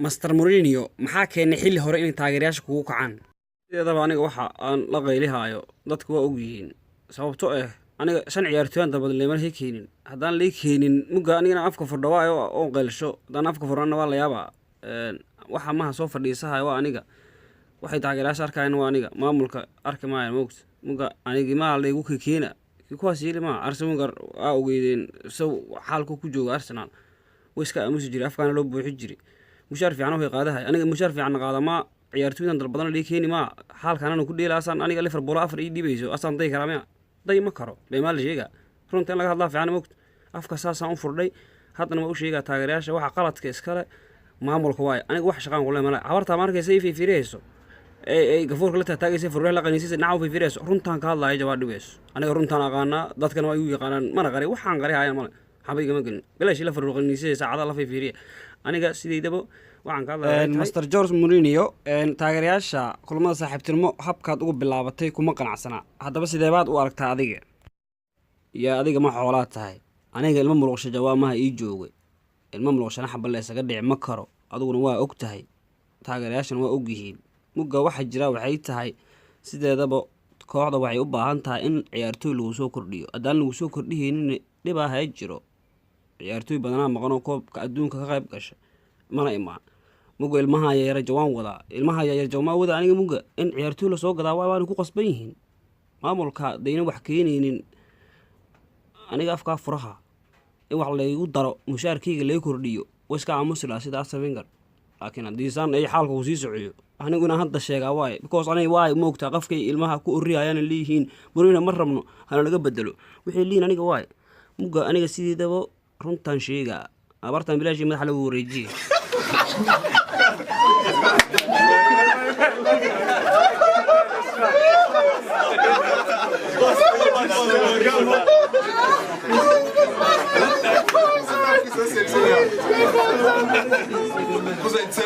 Master Mourinho maxaa keenay xilli hore inay taageerayaasha kugu kacaan? Sideedaba aniga waxa aan la qaylihayo dadku waa og yihiin sababtoo ah aniga shan ciyaartoyaan dalbad leeman keenin haddaan la keenin muga anigana afka furdhawaayo oo qeylsho haddaan afka furana waa la yaabaa waxa maha soo fadhiisahay waa aniga waxay taageerayaasha arkayaan waa aniga maamulka arki maayo moogta muga anigi ma la igu keena kuwaas yiri ma Arsenal aa ogeydeen soo xaalku ku jooga Arsenal wiska amusi jiray afkaana loo buuxi jiray mushaar fiican oo qaadahay aniga mushaar fiican qaada ma ciyaartoydan dalbadan la keeni ma xaalkan ku dheelaasan aniga Liverpool afar ii dhibayso asan day karaama day ma karo beemaal sheega runtii laga hadlaa fiican moogta afka saasan u furdhay haddana ma u sheega taageerayaasha waxa qaladka iskale maamulka waay aniga wax shaqaan ku leeyahay habarta markaysa ay fiireyso ay gafoorka la taagaysa furreey la qaniisay naaw fiireyso runtaan ka hadlaayo jawaab dhibayso aniga runtaan aqaana dadkana way u yaqaanaan mana qari waxaan qari hayaan male xabayga ma gelin galaashi la furruq qaniisay saacada la fiiriye aniga sideedaba waxaan ka hadlayaa Master Jose Mourinho taageerayaasha kulamada saaxiibtinimo habkaad ugu bilaabatay kuma qanacsana haddaba sidee baad u aragtaa adiga ya adiga ma xoolaa tahay aniga ilmo muruqsha jawaamaha ii joogay ilmo muruqshana xabal la isaga dhici ma karo adiguna waa og tahay taageerayaashana waa og yihiin muga waxa jira waxay tahay sideedaba kooxda waxay u baahan tahay in ciyaartoy lagu soo kordhiyo haddaan lagu soo kordhiyeen dhibaa hay jiro ciyaartoy badan maqan oo koobka adduunka ka qayb gashay mana imaan muga ilmaha yar jawaan wada ilmaha yar jawaan wada aniga muga in ciyaartoy la soo gadaa waan ku qasban yihiin maamulka deena wax keenaynin aniga afka furaha in wax la igu daro mushaarkayga la kordhiyo wiska amusila sida Wenger laakiin hadiisan ay xaalku sii socdo aniguna hadda sheegaa waay because anay waay moogta qafkay ilmaha ku uriyayaan leeyihiin Mourinho ma rabno hana laga bedelo wixii liin aniga waay muga aniga sideedaba runtaan sheegaa abartan bilaashi madax lagu wareejiye Vous êtes